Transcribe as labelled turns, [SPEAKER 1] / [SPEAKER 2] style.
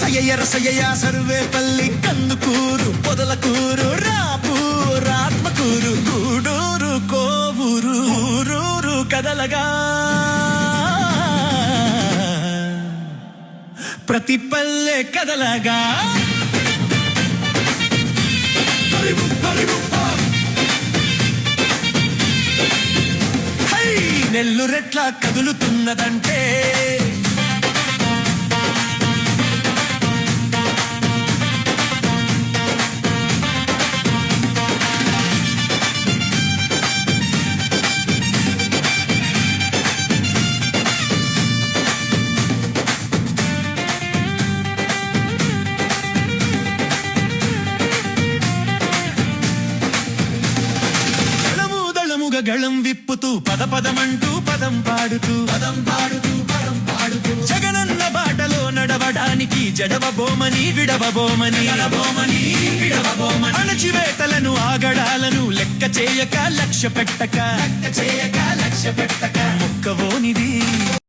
[SPEAKER 1] అయ్యయ్య రసయ్య సర్వేపల్లి కందుకూరు పొదలకూరు రాపూరు ఆత్మకూరు గూడూరు కోవూరు ఊరూరు కదలగా ప్రతి పల్లె కదలగా నెల్లురెట్లా కదులుతున్నదంటే గళం విప్పుతూ పదమంటూ పదం పాడుతూ జగనన్న బాటలో నడవడానికి జడవబోమని విడవబోమని అణచివేతలను ఆగడాలను లెక్క చేయక లక్ష్య పెట్టక మొక్కవోనిది